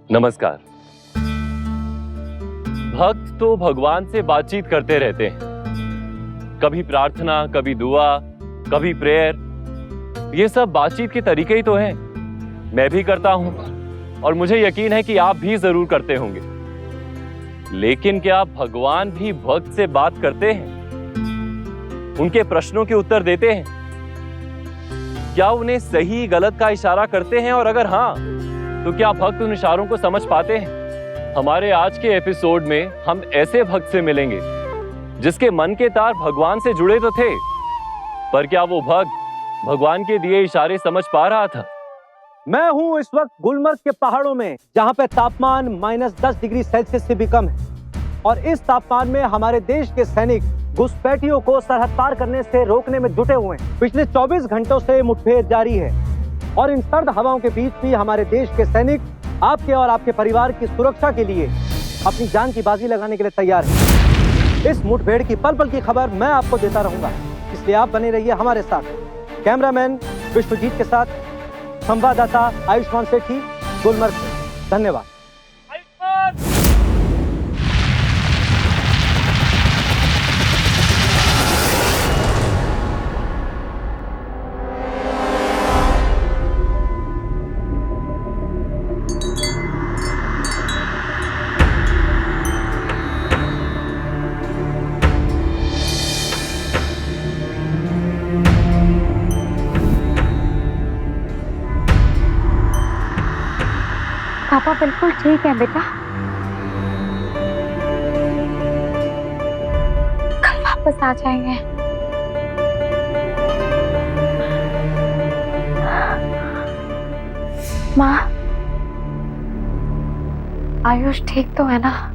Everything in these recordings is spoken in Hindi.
नमस्कार। भक्त तो भगवान से बातचीत करते रहते हैं, कभी प्रार्थना, कभी दुआ, कभी प्रेयर। ये सब बातचीत के तरीके ही तो हैं। मैं भी करता हूं और मुझे यकीन है कि आप भी जरूर करते होंगे। लेकिन क्या भगवान भी भक्त से बात करते हैं? उनके प्रश्नों के उत्तर देते हैं? क्या उन्हें सही गलत का इशारा करते हैं? और अगर हाँ, तो क्या भक्त उन इशारों को समझ पाते हैं? हमारे आज के एपिसोड में हम ऐसे भक्त से मिलेंगे जिसके मन के तार भगवान से जुड़े तो थे, पर क्या वो भक्त भगवान के दिए इशारे समझ पा रहा था? मैं हूं इस वक्त गुलमर्ग के पहाड़ों में, जहां पे तापमान -10 डिग्री सेल्सियस से भी कम है। और इस तापमान में हमारे देश के सैनिक घुसपैठियों को सरहद पार करने से रोकने में जुटे हुए हैं। पिछले 24 घंटों से मुठभेड़ जारी है और इन सर्द हवाओं के बीच भी हमारे देश के सैनिक आपके और आपके परिवार की सुरक्षा के लिए अपनी जान की बाजी लगाने के लिए तैयार हैं। इस मुठभेड़ की पल पल की खबर मैं आपको देता रहूंगा, इसलिए आप बने रहिए हमारे साथ। कैमरामैन विश्वजीत के साथ संवाददाता आयुष्मान सेठी, गुलमर्ग से। धन्यवाद। पापा बिल्कुल ठीक है बेटा, कल वापस आ जाएंगे। माँ, आयुष ठीक तो है ना?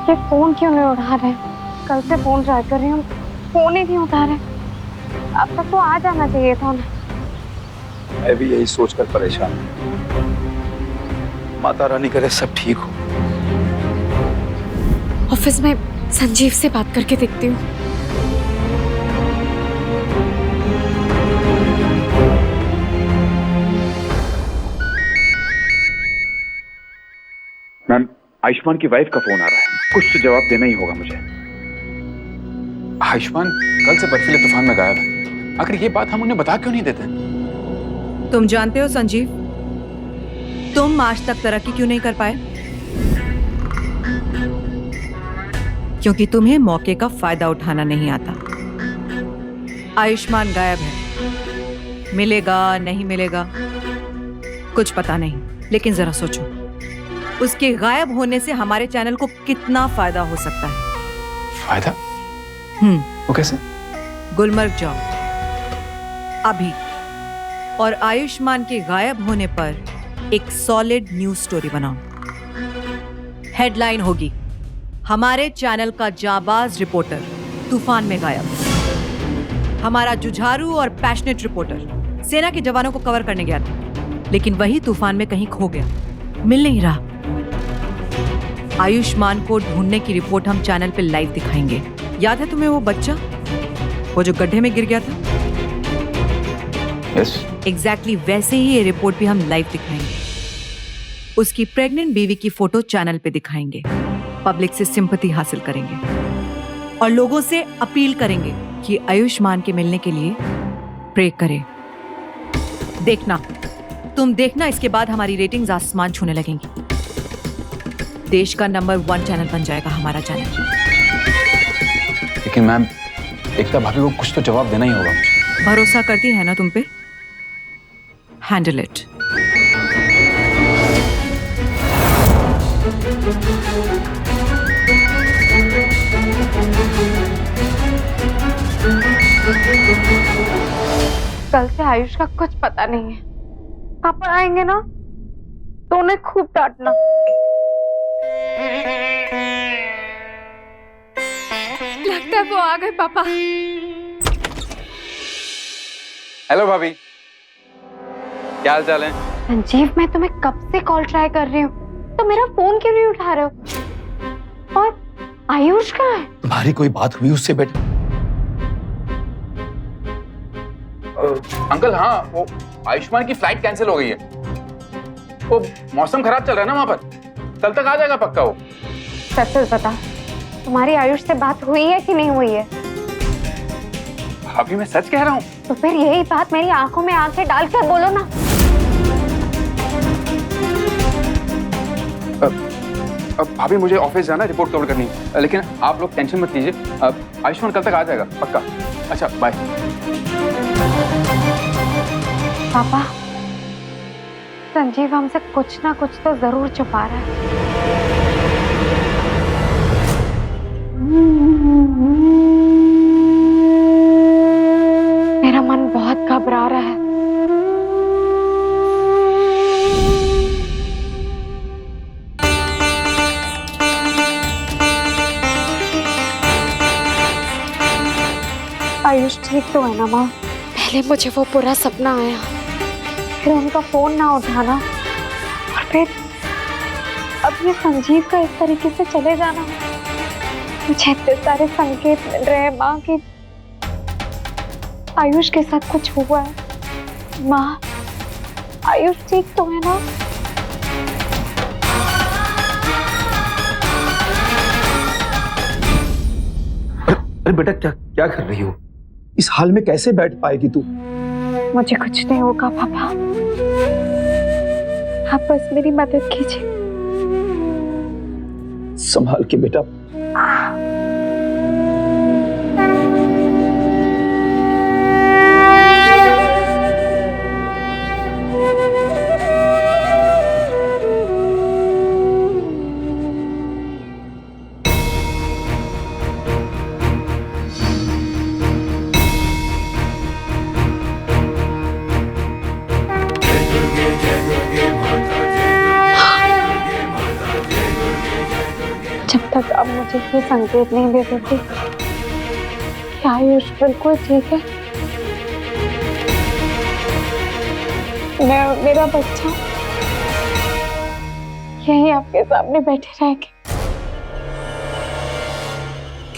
ये फोन क्यों नहीं उठा रहे? कल से फोन ट्राई कर रही हूँ, फोन ही नहीं उठा रहे। अब तक तो आ जाना चाहिए था उन्हें। मैं भी यही सोचकर परेशान हूँ। माता रानी करे सब ठीक हो। ऑफिस में संजीव से बात करके देखती हूँ। मैम, आयुष्मान की वाइफ का फोन आ रहा है, कुछ तो जवाब देना ही होगा मुझे। आयुष्मान कल से बर्फीले तूफान में गायब है। आखिर ये बात हम उन्हें बता क्यों नहीं देते? तुम जानते हो संजीव, तुम आज तक तरक्की क्यों नहीं कर पाए? क्योंकि तुम्हें मौके का फायदा उठाना नहीं आता। आयुष्मान गायब है, मिलेगा नहीं मिलेगा कुछ पता नहीं, लेकिन जरा सोचो, उसके गायब होने से हमारे चैनल को कितना फायदा हो सकता है। फायदा? वो कैसे? गुलमर्ग जाओ अभी, और आयुष्मान के गायब होने पर एक सॉलिड न्यूज स्टोरी बनाओ। हेडलाइन होगी, हमारे चैनल का जाबाज रिपोर्टर तूफान में गायब। हमारा जुझारू और पैशनेट रिपोर्टर सेना के जवानों को कवर करने गया था, लेकिन वही तूफान में कहीं खो गया, मिल नहीं रहा। आयुष्मान को ढूंढने की रिपोर्ट हम चैनल पे लाइव दिखाएंगे। याद है तुम्हें वो बच्चा, वो जो गड्ढे में गिर गया था? यस। एग्जैक्टली वैसे ही ये रिपोर्ट भी हम लाइव दिखाएंगे। उसकी प्रेग्नेंट बीवी की फोटो चैनल पे दिखाएंगे, पब्लिक से सिंपैथी हासिल करेंगे और लोगों से अपील करेंगे कि आयुष्मान के मिलने के लिए प्रे करें। देखना, तुम देखना, इसके बाद हमारी रेटिंग्स आसमान छूने लगेंगी। देश का नंबर 1 चैनल बन जाएगा हमारा चैनल। लेकिन मैम, एकता भाभी को कुछ तो जवाब देना ही होगा मुझे। भरोसा करती है ना तुम पे? Handle it. कल से आयुष का कुछ पता नहीं है। पापा आएंगे ना तो उन्हें खूब डांटना। लगता है वो आ गए पापा। हेलो भाभी, क्या हाल चाल है? संजीव, मैं तुम्हें कब से कॉल ट्राई कर रही हूँ, तो मेरा फोन क्यों नहीं उठा रहे हो? और आयुष कहाँ है? तुम्हारी कोई बात हुई उससे बेटा? अंकल हाँ, वो आयुष्मान की फ्लाइट कैंसिल हो गई है। वो मौसम खराब चल रहा है ना वहां पर, कल तक आ जाएगा पक्का वो। सच बता, तुम्हारी आयुष से बात हुई है कि नहीं हुई है? अभी मैं सच कह रहा हूँ। तो फिर यही बात मेरी आंखों में आंखें डालकर बोलो ना। अब भाभी मुझे ऑफिस जाना, रिपोर्ट कवर करनी है, लेकिन आप लोग टेंशन मत लीजिए, आयुष्मान कल तक आ जाएगा पक्का। अच्छा बाय। पापा, संजीव हमसे कुछ ना कुछ तो जरूर छुपा रहा है। मेरा मन बहुत घबरा रहा है। आयुष ठीक तो है ना माँ? पहले मुझे वो पूरा सपना आया, फिर उनका फोन ना उठाना, और फिर अब ये संजीव का इस तरीके से चले जाना। मुझे इतने सारे संकेत मिल रहे हैं माँ कि आयुष के साथ कुछ हुआ है। माँ, आयुष ठीक तो है ना? अरे बेटा क्या क्या कर रही हो? इस हाल में कैसे बैठ पाएगी तू? मुझे कुछ नहीं होगा पापा, आप बस मेरी मदद कीजिए। संभाल के बेटा। जब तक अब मुझे ये संकेत नहीं दे देती कि आयुष बिल्कुल ठीक है, मैं और मेरा बच्चा यही आपके सामने बैठे रहेंगे।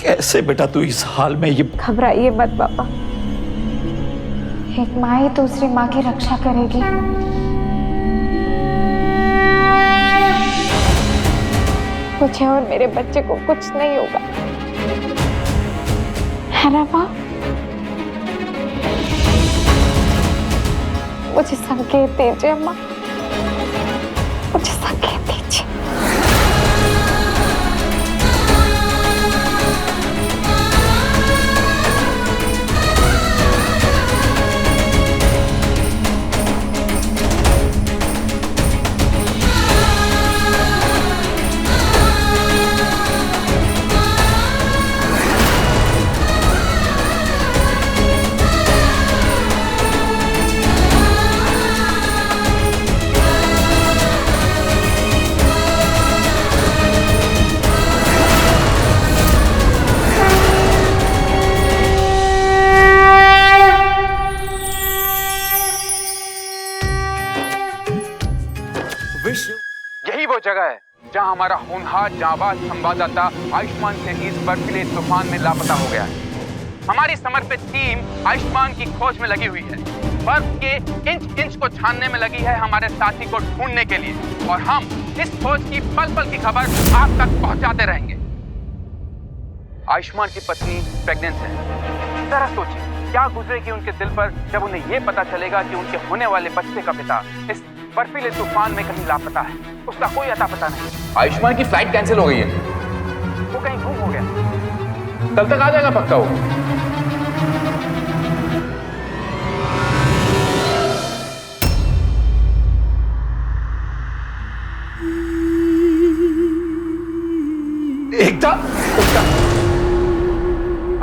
कैसे बेटा तू इस हाल में? ये घबराइए मत पापा, एक माँ ही दूसरी माँ की रक्षा करेगी। मुझे और मेरे बच्चे को कुछ नहीं होगा, है ना माँ? मुझे संकेत दीजिए माँ, मुझे संकेत दीजिए। यही वो जगह है जहां हमारा होनहार जांबाज संवाददाता आयुष्मान सेठी इस बर्फीले तूफान में लापता हो गया है। हमारी समर्पित टीम आयुष्मान की खोज में लगी हुई है। बर्फ के इंच इंच को छानने में लगी है हमारे साथी को ढूंढने के लिए, और हम इस खोज की पल पल की खबर आप तक पहुंचाते रहेंगे। आयुष्मान की पत्नी प्रेग्नेंट है। जरा सोचिए क्या गुजरेगी उनके दिल पर जब उन्हें यह पता चलेगा कि उनके होने वाले बच्चे का पिता इस बर्फीले तूफान में कहीं लापता है, उसका कोई अता पता नहीं। आयुष्मान की फ्लाइट कैंसिल हो गई है, वो कहीं गुम हो गया, कल तक आ जाएगा पक्का वो। एकता,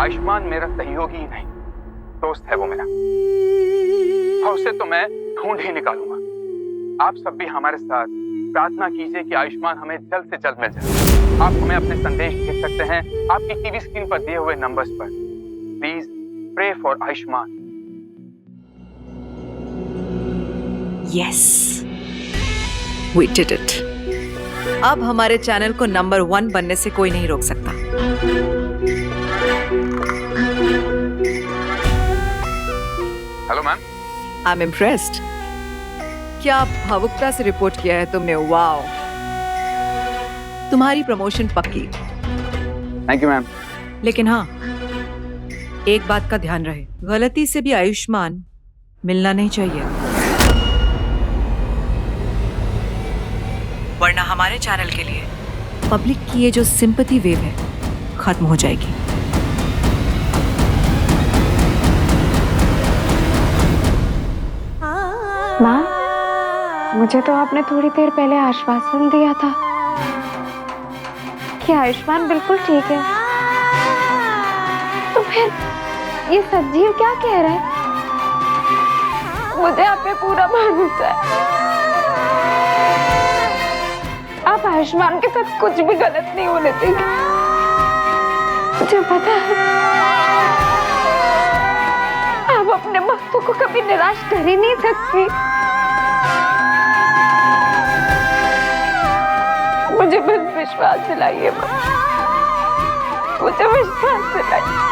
आयुष्मान मेरा सहयोगी ही नहीं, दोस्त है वो मेरा, और उसे तो मैं ढूंढ ही निकालूंगा। आप सब भी हमारे साथ प्रार्थना कीजिए कि आयुष्मान हमें जल्द से जल्द मिल जाए। आप हमें अपने संदेश भेज सकते हैं आपकी टीवी स्क्रीन पर दिए हुए नंबर्स पर। Please pray for Ayushman. Yes, we did it. अब हमारे चैनल को नंबर 1 बनने से कोई नहीं रोक सकता। Hello ma'am. I am impressed. क्या भावुकता से रिपोर्ट किया है तुमने, वाओ। तुम्हारी प्रमोशन पक्की। Thank you ma'am. लेकिन हाँ, एक बात का ध्यान रहे, गलती से भी आयुष्मान मिलना नहीं चाहिए, वरना हमारे चैनल के लिए पब्लिक की ये जो सिंपैथी वेव है खत्म हो जाएगी। माँ, मुझे तो आपने थोड़ी देर पहले आश्वासन दिया था कि आयुष्मान बिल्कुल ठीक है, तो फिर ये संजीव क्या कह रहे हैं? मुझे आप पे पूरा भरोसा है। आप आयुष्मान के साथ कुछ भी गलत नहीं होने देंगे, मुझे पता है। आप अपने भक्तों को कभी निराश कर ही नहीं सकती। मुझे बस विश्वास दिलाइए, मुझे विश्वास दिलाइए।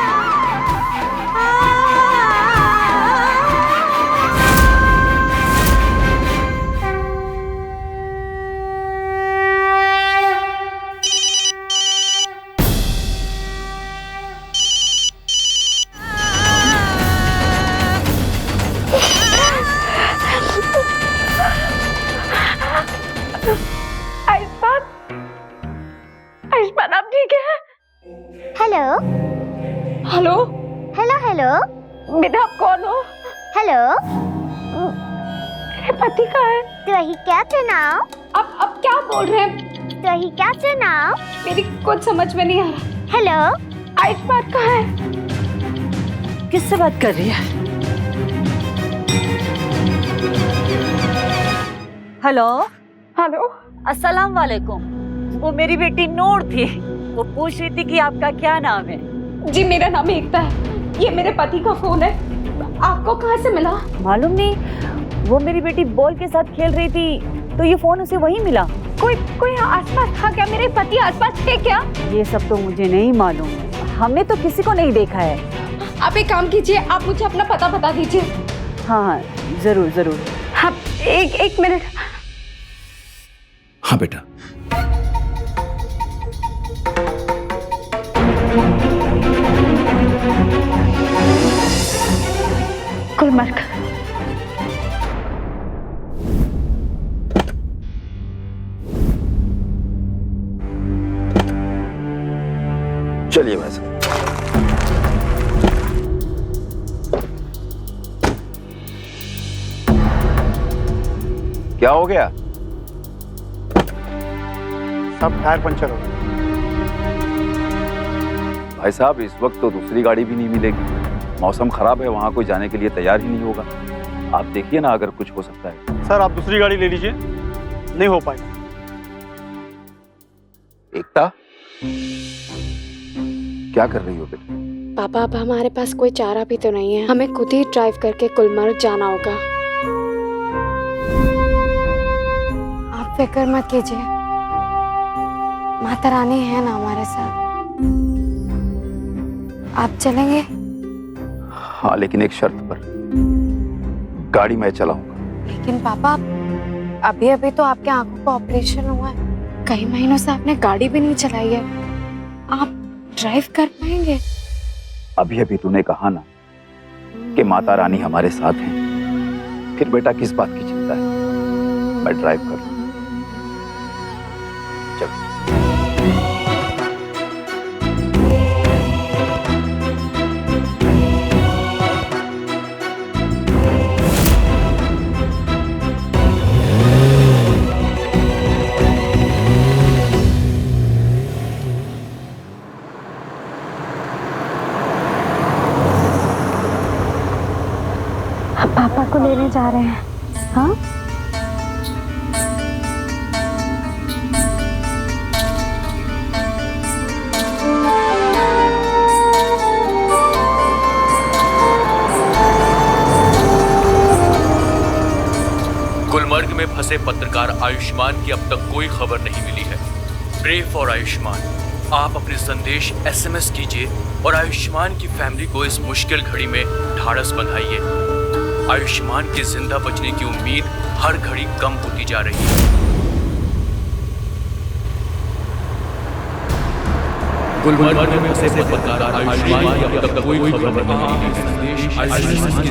आयुष्मान, आप ठीक है? हेलो हेलो हेलो हेलो बेटा, आप कौन हो? हेलो, मेरे पति कहाँ है? तो ही क्या चुनाव? आप क्या बोल रहे हैं? तो ही क्या चुनाव? मेरी कुछ समझ में नहीं आ रहा। हेलो, आयुष्मान कहाँ है? किससे बात कर रही है? हेलो, हेलो, अस्सलाम वालेकुम। वो मेरी बेटी नूर थी, वो पूछ रही थी कि आपका क्या नाम है। जी मेरा नाम एकता है, ये मेरे पति का फोन है। आपको कहाँ से मिला? मालूम नहीं, वो मेरी बेटी बॉल के साथ खेल रही थी तो ये फोन उसे वहीं मिला। कोई आसपास था क्या? मेरे पति आसपास थे क्या? ये सब तो मुझे नहीं मालूम, हमने तो किसी को नहीं देखा है। आप एक काम कीजिए, आप मुझे अपना पता बता दीजिए। हाँ, जरूर जरूर। हाँ, एक मिनट। हाँ बेटा, गुलमर्ग। चलिए भाई साहब। क्या हो गया? सब टायर पंचर हो गया। भाई साहब, इस वक्त तो दूसरी गाड़ी भी नहीं मिलेगी, मौसम खराब है, वहां कोई जाने के लिए तैयार ही नहीं होगा। आप देखिए ना, अगर कुछ हो सकता है। सर, आप दूसरी गाड़ी ले लीजिए, नहीं हो पाएगा। एकता, क्या कर रही हो बेटा? पापा, अब हमारे पास कोई चारा भी तो नहीं है, हमें खुद ही ड्राइव करके गुलमर्ग जाना होगा। आप फिक्र मत कीजिए, माता रानी है ना हमारे साथ। आप चलेंगे? हाँ, लेकिन एक शर्त पर। गाड़ी मैं चलाऊंगा। लेकिन पापा, अभी अभी तो आपके आंखों का ऑपरेशन हुआ है, कई महीनों से आपने गाड़ी भी नहीं चलाई है, आप ड्राइव कर पाएंगे? अभी अभी तूने कहा ना कि माता रानी हमारे साथ हैं, फिर बेटा किस बात की चिंता है? मैं ड्राइव कर लूंगा। चल। पापा को लेने जा रहे हैं। हाँ, गुलमर्ग में फंसे पत्रकार आयुष्मान की अब तक कोई खबर नहीं मिली है। Pray for Ayushman. आप अपने संदेश SMS कीजिए और आयुष्मान की फैमिली को इस मुश्किल घड़ी में ढाढ़स बंधाइए। आयुष्मान के जिंदा बचने की उम्मीद हर घड़ी कम होती जा रही है। गुलमर्ग में फंसे पत्रकार आयुष्मान की अब तक कोई खबर नहीं मिली है। संदेश आयुष्मान की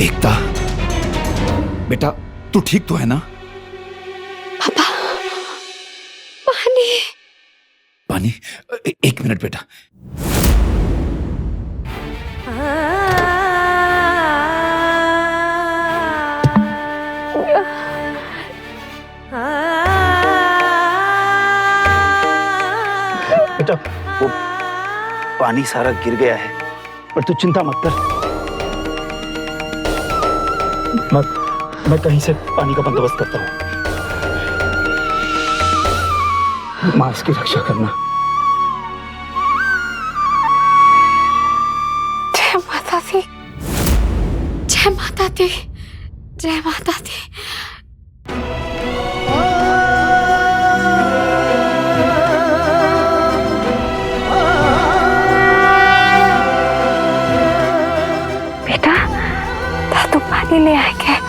एकता, बेटा तू ठीक तो है ना? पापा, पानी। पानी? एक मिनट बेटा। बेटा वो पानी सारा गिर गया है, पर तू चिंता मत कर। मैं कहीं से पानी का बंदोबस्त करता हूँ। माँ इसकी रक्षा करना। जय माता दी, जय माता दी, जय माता दी। बेटा, दादू पानी ले आएंगे।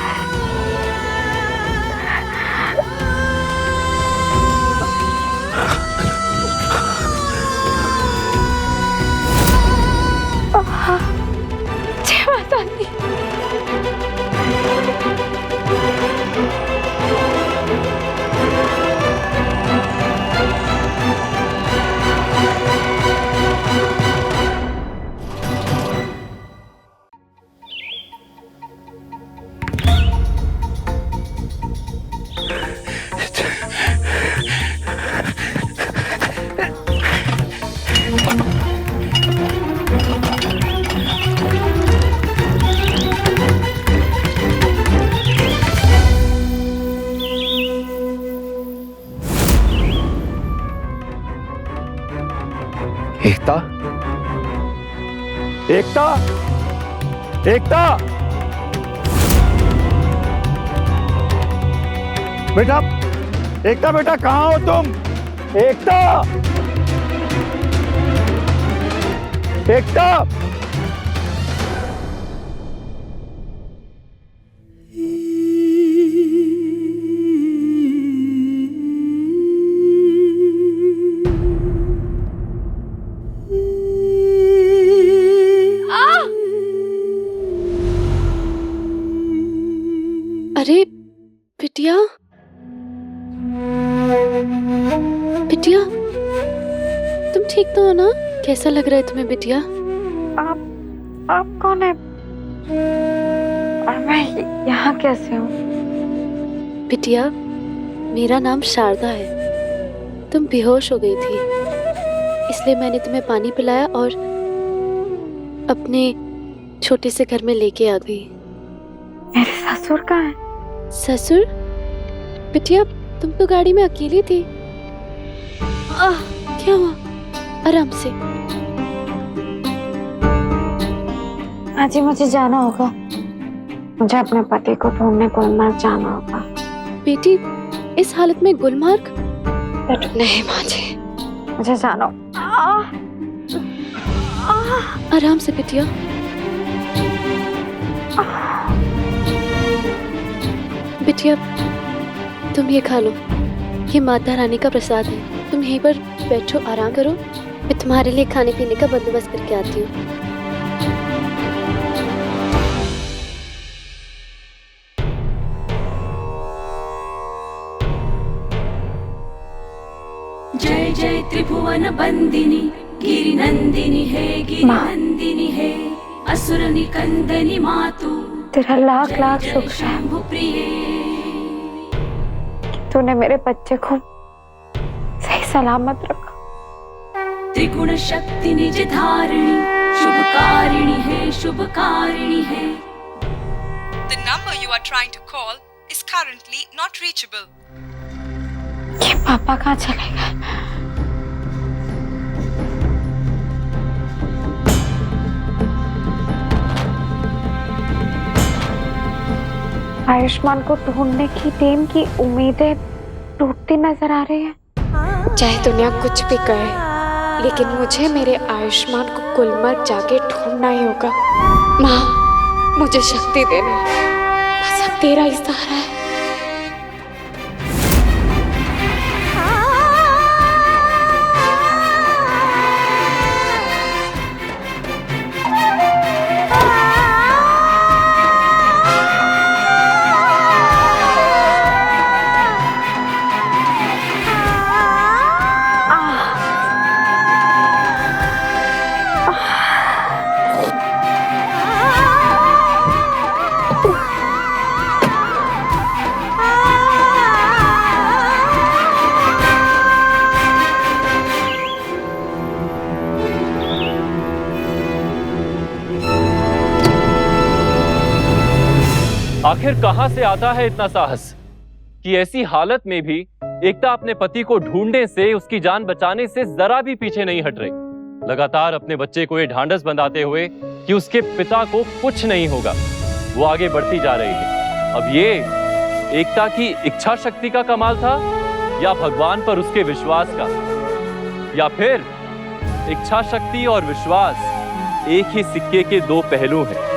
जय माता दी। एकता, एकता, एकता, बेटा, एकता बेटा कहाँ हो तुम? एकता, एकता। अरे बिटिया, बिटिया, तुम ठीक तो हो ना? कैसा लग रहा है तुम्हें बिटिया? आप कौन है? और मैं यहाँ कैसे हूँ? बिटिया, मेरा नाम शारदा है। तुम बेहोश हो गई थी, इसलिए मैंने तुम्हें पानी पिलाया और अपने छोटे से घर में लेके आ गई। मेरे ससुर कहाँ हैं? ससुर? बिटिया, तुम तो गाड़ी में अकेली थी। क्या हुआ? आराम से। आज ही मुझे जाना होगा। मुझे अपने पति को ढूंढने गुलमर्ग जाना होगा। बेटी इस हालत में गुलमर्ग? नहीं माँ जी, मुझे जानो। आराम से बिटिया। बिटिया तुम ये खा लो, ये माता रानी का प्रसाद है। तुम यहीं पर बैठो, आराम करो। मैं तुम्हारे लिए खाने पीने का बंदोबस्त करके आती हूँ। जय जय त्रिभुवन बंदिनी गिरि नंदिनी है, गिरि नंदिनी है, असुर निकंदनी मातु तेरा लाख लाख शुक्र है तूने मेरे बच्चे को सही सलामत रखा। त्रिगुण शक्ति निज धारिणी शुभकारिणी है, शुभकारिणी है। The number you are trying to call is currently not reachable. ये पापा कहाँ चले गए? आयुष्मान को ढूंढने की टीम की उम्मीदें टूटती नजर आ रही है। चाहे दुनिया कुछ भी कहे, लेकिन मुझे मेरे आयुष्मान को गुलमर्ग जाके ढूंढना ही होगा। माँ, मुझे शक्ति देना, बस अब तेरा ही सहारा है। आखिर कहां से आता है इतना साहस कि ऐसी हालत में भी एकता अपने पति को ढूंढने से, उसकी जान बचाने से जरा भी पीछे नहीं हट रही। लगातार अपने बच्चे को ये ढांढस बंधाते हुए कि उसके पिता को कुछ नहीं होगा, वो आगे बढ़ती जा रही है। अब ये एकता की इच्छा शक्ति का कमाल था, या भगवान पर उसके विश्वास का, या फिर इच्छा शक्ति और विश्वास एक ही सिक्के के दो पहलू हैं।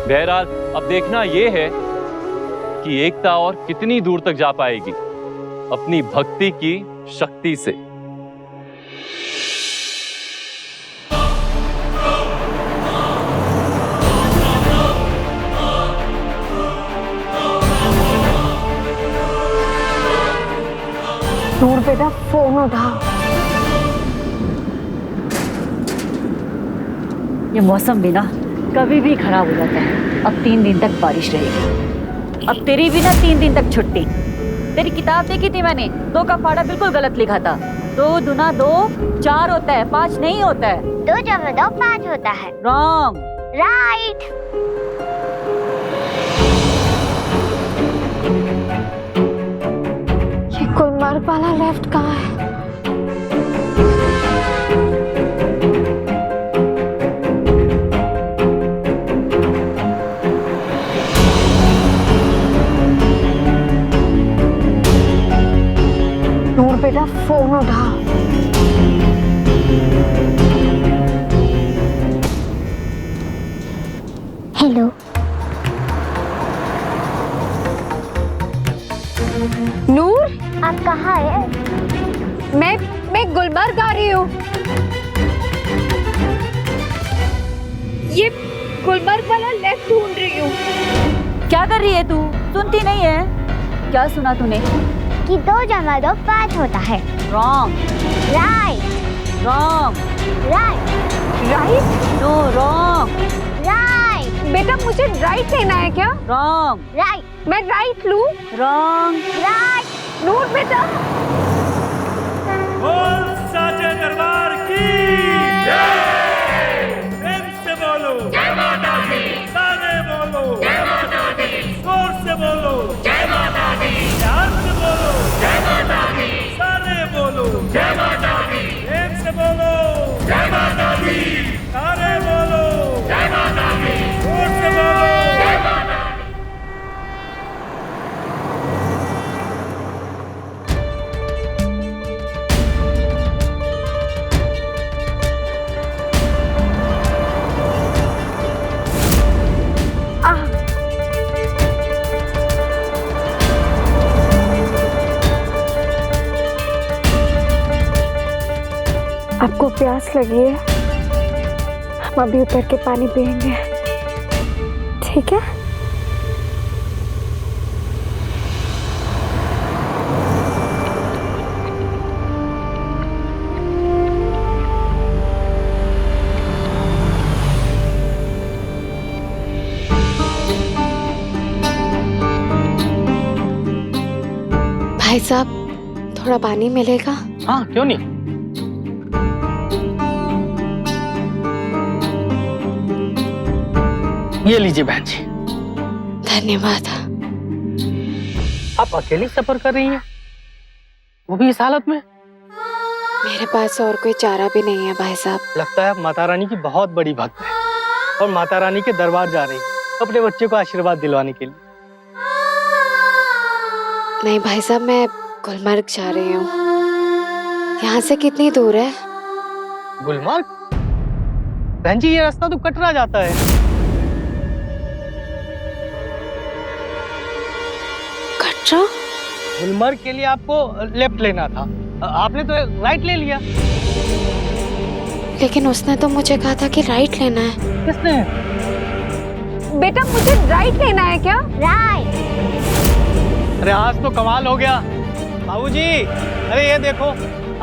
बहरहाल अब देखना यह है कि एकता और कितनी दूर तक जा पाएगी अपनी भक्ति की शक्ति से। दूर बेटा, फोन उठा। ये मौसम भी ना कभी भी खराब हो जाता है। अब 3 दिन तक बारिश रहेगी। अब तेरी भी ना 3 दिन तक छुट्टी। तेरी किताब देखी थी मैंने, 2 का फाड़ा बिल्कुल गलत लिखा था। 2 दूना 2 4 होता है, 5 नहीं होता है। 2 जमा 2 5 होता है। रॉन्ग। राइट। ये गुलमर्ग वाला लेफ्ट कहाँ है? नूर बेटा, फोन उठा। हेलो। नूर, आप कहाँ है? मैं गुलमर्ग आ रही हूँ। ये गुलमर्ग वाला लेफ्ट ढूंढ रही हूँ। क्या कर रही है तू? सुनती नहीं है? क्या सुना तूने? कि 2 जमा 2 5 होता है। Wrong. Right. Wrong. Right. Right? No, wrong. Right. बेटा, मुझे राइट लेना है क्या? रॉन्ग। राइट। मैं राइट लूँ? रॉन्ग। राइट। नूर बेटा। बोल साचे दरबार की जय। प्रेम से बोलो जय माता दी। सारे बोलो जय माता दी। जोर से बोलो जय माता दी। ध्यान से बोलो जय माता दी। सारे बोलो जय माता दी। प्रेम से बोलो जय माता दी। सारे बोलो जय माता दी। जोर से बोलो जय माता दी। आपको प्यास लगी है? हम अभी उतर के पानी पियेंगे, ठीक है? भाई साहब, थोड़ा पानी मिलेगा? हाँ, क्यों नहीं। ये लीजिए बहन जी। धन्यवाद। आप अकेली सफर कर रही हैं, वो भी इस हालत में? मेरे पास और कोई चारा भी नहीं है भाई साहब। लगता है आप माता रानी की बहुत बड़ी भक्त है और माता रानी के दरबार जा रही है अपने बच्चे को आशीर्वाद दिलवाने के लिए। नहीं भाई साहब, मैं गुलमर्ग जा रही हूँ। यहाँ से कितनी दूर है? गुलमर्ग? बहन जी, ये रास्ता तो कटरा जाता है। कटरा? गुलमर्ग के लिए आपको लेफ्ट लेना था, आपने तो राइट ले लिया। लेकिन उसने तो मुझे कहा था कि राइट लेना है। किसने? बेटा, मुझे राइट लेना है क्या? राइट। अरे आज तो कमाल हो गया बाबूजी। अरे ये देखो,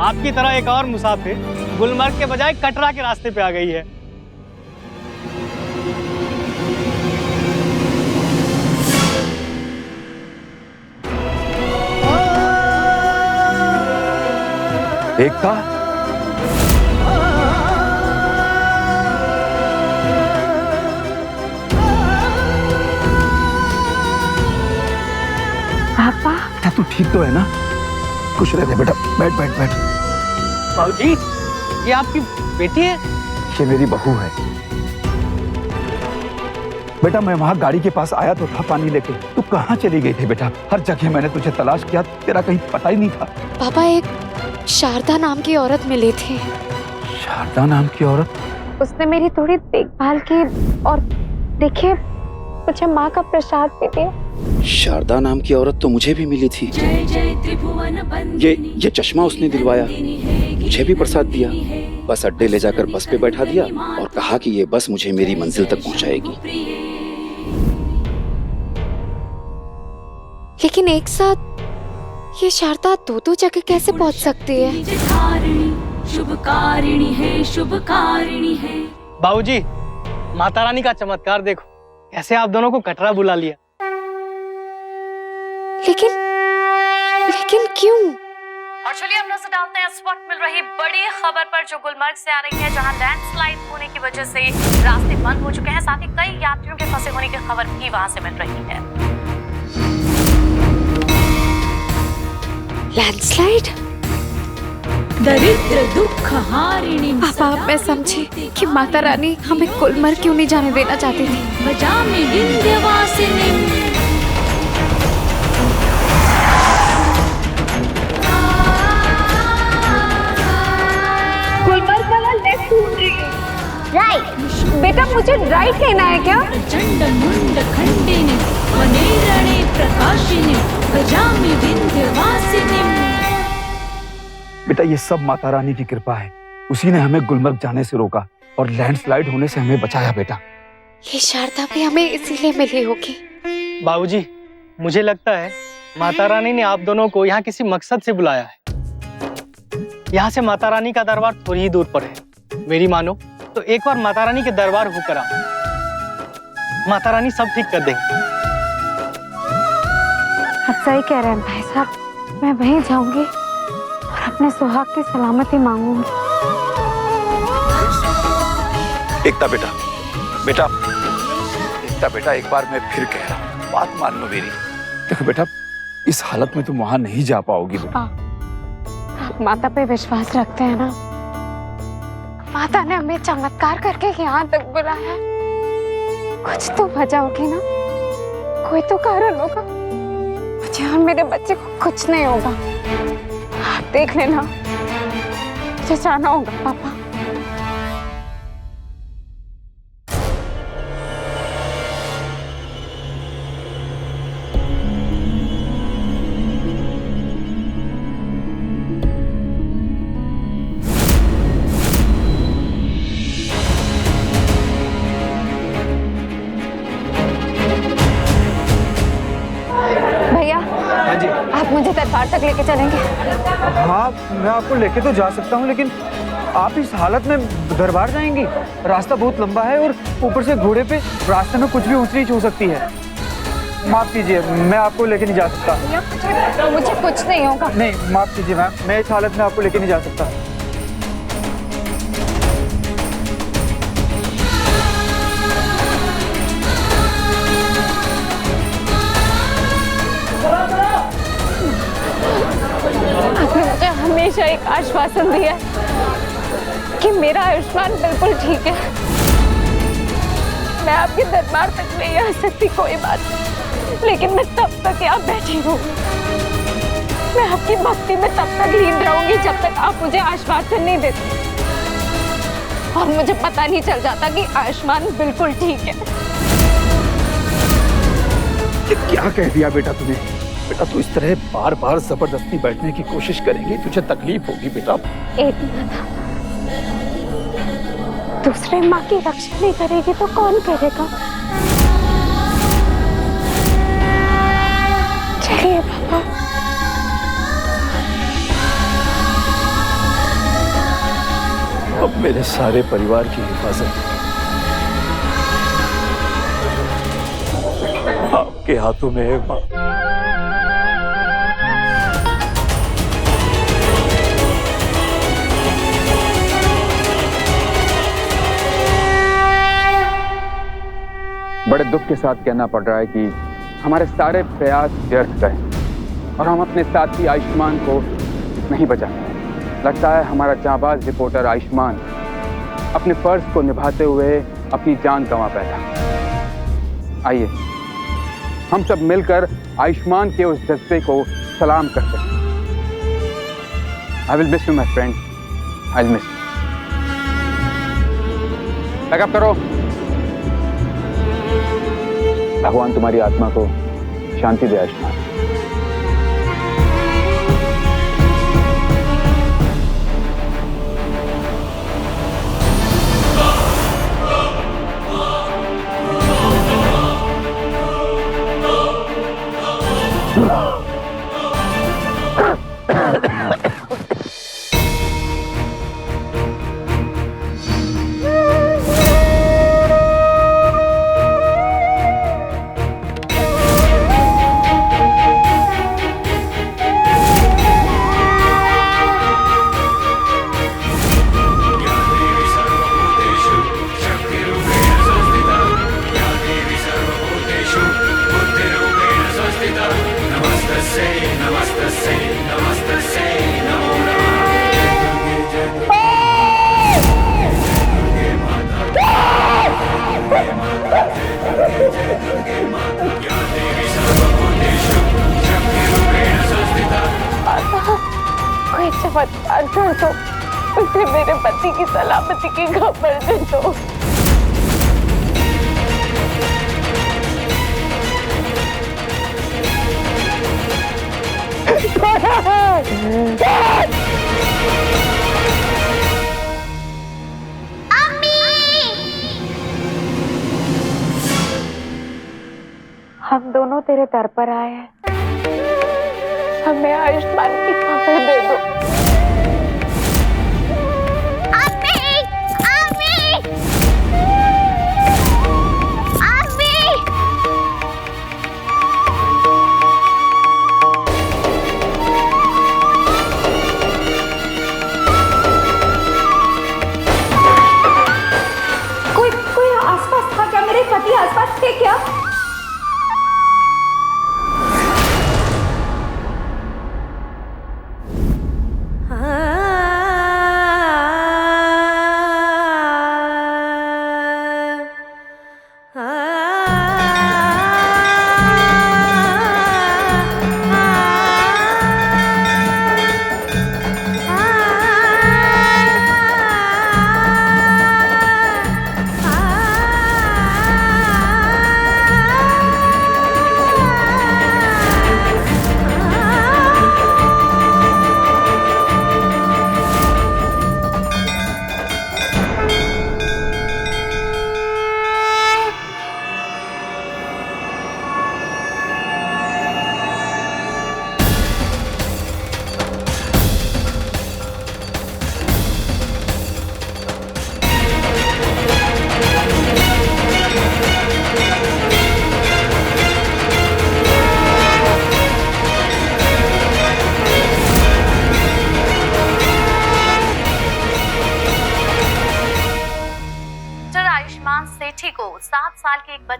आपकी तरह एक और मुसाफिर गुलमर्ग के बजाय कटरा के रास्ते पे आ गई है। एकता, पापा, क्या तू ठीक तो है ना? खुश रह बेटा, बैठ बैठ बैठ। बाबूजी, ये आपकी बेटी है? ये मेरी बहू है बेटा। मैं वहाँ गाड़ी के पास आया तो था पानी लेके। तू कहाँ चली गई थी बेटा? हर जगह मैंने तुझे तलाश किया, तेरा कहीं पता ही नहीं था। पापा, एक शारदा नाम की औरत मिली थी। शारदा नाम की औरत? उसने मेरी थोड़ी देखभाल की और देखिए, मुझे माँ का प्रसाद भी दिया। शारदा नाम की औरत तो मुझे भी मिली थी। ये चश्मा उसने दिलवाया, मुझे भी प्रसाद दिया। बस अड्डे ले जाकर बस पे बैठा दिया और कहा कि ये बस मुझे मेरी मंजिल तक पहुंचाएगी। लेकिन एक साथ ये शारदा दो जगह कैसे पहुंच सकती है? शुभकारिणी है, शुभकारिणी है। बाबूजी, माता रानी का चमत्कार देखो, कैसे आप दोनों को कटरा बुला लिया। लेकिन क्यों? और चलिए अब नजर डालते हैं इस वक्त मिल रही बड़ी खबर पर, जो गुलमर्ग से आ रही है, जहां लैंडस्लाइड होने की वजह से रास्ते बंद हो चुके हैं। साथ ही कई यात्रियों के फंसे होने की खबर भी वहां से मिल रही है। लैंडस्लाइड? दरिद्र दुख हारिणी। पापा, अब मैं समझी कि माता रानी हमें गुलमर्ग क्यों नहीं जाने देना चाहती थी। भजामि विंध्यवासिनीं। गुलमर्ग वाला लेफ्ट ढूंढ रही है। राइट। बेटा, मुझे राइट लेना है क्या? प्रचंड मुंड खंडिनी वने रणे प्रकाशिनी भजामि विंध्यवासिनीं। बेटा, ये सब माता रानी की कृपा है। उसी ने हमें गुलमर्ग जाने से रोका और लैंडस्लाइड होने से हमें बचाया बेटा। ये शारदा भी हमें इसीलिए मिली होगी। बाबूजी, मुझे लगता है माता रानी ने आप दोनों को यहाँ किसी मकसद से बुलाया है। यहाँ से माता रानी का दरबार थोड़ी ही दूर पर है। मेरी मानो तो एक बार माता रानी के दरबार होकर आओ, माता रानी सब ठीक कर देंगी। आप सही कह रहे हैं भाई साहब, मैं वहीं जाऊंगी और अपने सुहाग की सलामती मांगूंगी। एकता बेटा, बेटा, एकता बेटा, एक बार मैं फिर कह रहा हूँ, बात मान लो मेरी। देखो बेटा, इस हालत में तुम वहां नहीं जा पाओगी बेटा। आप माता पे विश्वास रखते हैं ना? माता ने हमें चमत्कार करके यहाँ तक बुलाया। कुछ तो वजह होगी ना, कोई तो कारण होगा। मुझे और मेरे बच्चे को कुछ नहीं होगा। आप देख लेना, मुझे जाना होगा पापा। हाँ जी। आप मुझे दरबार तक लेके चलेंगे? हाँ, मैं आपको लेके तो जा सकता हूँ, लेकिन आप इस हालत में दरबार जाएंगी? रास्ता बहुत लंबा है और ऊपर से घोड़े पे रास्ते में कुछ भी ऊंच नीच हो सकती है। माफ कीजिए, मैं आपको लेके नहीं जा सकता। मुझे कुछ नहीं होगा। नहीं, माफ कीजिए मैम, मैं इस हालत में आपको लेके नहीं जा सकता। आपने मुझे हमेशा एक आश्वासन दिया कि मेरा आयुष्मान बिल्कुल ठीक है। मैं आपके दरबार तक नहीं आ सकती, कोई बात नहीं, लेकिन मैं तब तक यहाँ बैठी रहूंगी। मैं आपकी भक्ति में तब तक लीन रहूंगी जब तक आप मुझे आश्वासन नहीं देते और मुझे पता नहीं चल जाता कि आयुष्मान बिल्कुल ठीक है। ये क्या कह दिया बेटा तूने? बेटा तू इस तरह बार बार जबरदस्ती बैठने की कोशिश करेंगी, तुझे तकलीफ होगी बेटा। एक मिनट, दूसरे माँ की रक्षा नहीं करेगी तो कौन करेगा? चलिए पापा। अब मेरे सारे परिवार की हिफाजत आपके हाथों में है माँ। बड़े दुख के साथ कहना पड़ रहा है कि हमारे सारे प्रयास व्यर्थ गए और हम अपने साथी आयुष्मान को नहीं बचा पाए। लगता है हमारा जांबाज रिपोर्टर आयुष्मान अपने फर्ज को निभाते हुए अपनी जान गंवा बैठा। आइए हम सब मिलकर आयुष्मान के उस जज्बे को सलाम करते हैं। I will miss you my friend, I will miss you. Backup करो। भगवान तुम्हारी आत्मा को शांति दे आयुष्मान। कोई चमत्कार कर दो, मुझे मेरे पति की सलामती की खबर दे दो। हम दोनों तेरे दर पर आए हैं, हमें आयुष्मान की खबर दे दो। कोई आसपास था क्या? मेरे पति आसपास थे क्या?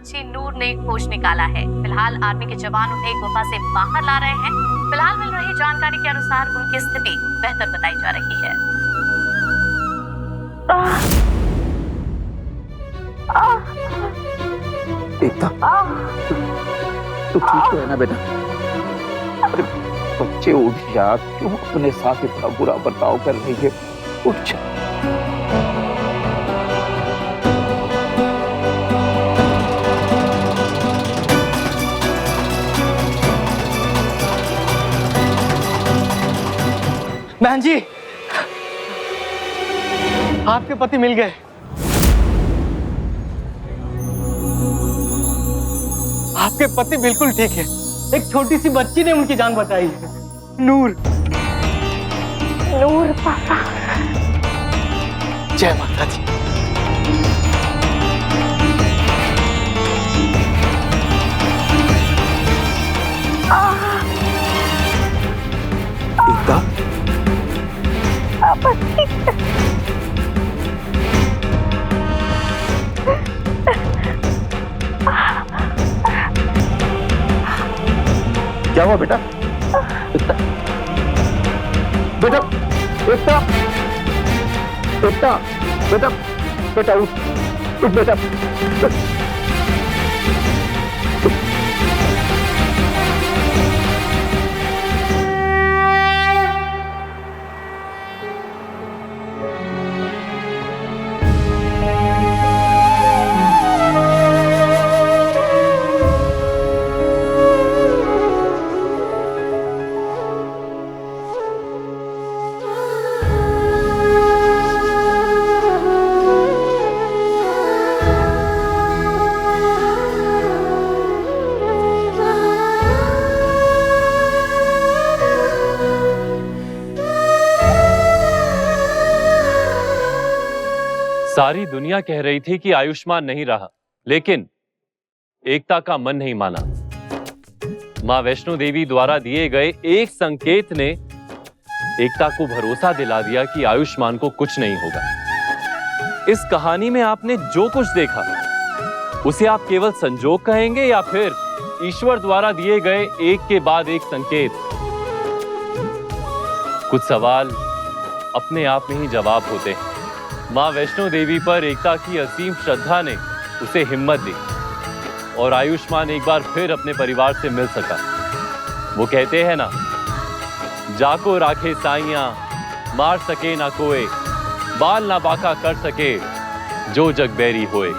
बच्ची नूर ने खोज निकाला है। फिलहाल आर्मी के जवान उन्हें गुफा से बाहर ला रहे हैं। फिलहाल मिल रही जानकारी के अनुसार उनकी स्थिति बेहतर बताई जा रही है। एकता, तू ठीक तो है ना बेटा? अरे बच्चे उठ जा, क्यों अपने साथ इतना बुरा बर्ताव कर रही है? उठ जा। बहन जी, आपके पति मिल गए। आपके पति बिल्कुल ठीक है। एक छोटी सी बच्ची ने उनकी जान बचाई है। नूर। नूर पापा। जय माता दी। एकता, पापा ठीक है। क्या हुआ बेटा? एकता, बेटा, एकता, एकता, बेटा, बेटा उठ, उठ बेटा। सारी दुनिया कह रही थी कि आयुष्मान नहीं रहा, लेकिन एकता का मन नहीं माना। मां वैष्णो देवी द्वारा दिए गए एक संकेत ने एकता को भरोसा दिला दिया कि आयुष्मान को कुछ नहीं होगा। इस कहानी में आपने जो कुछ देखा उसे आप केवल संजोग कहेंगे या फिर ईश्वर द्वारा दिए गए एक के बाद एक संकेत? कुछ सवाल अपने आप में ही जवाब होते हैं। मां वैष्णो देवी पर एकता की असीम श्रद्धा ने उसे हिम्मत दी और आयुष्मान एक बार फिर अपने परिवार से मिल सका। वो कहते हैं ना, जाको राखे साइयां, मार सके ना कोई, बाल ना बाका कर सके, जो जग बैरी होए।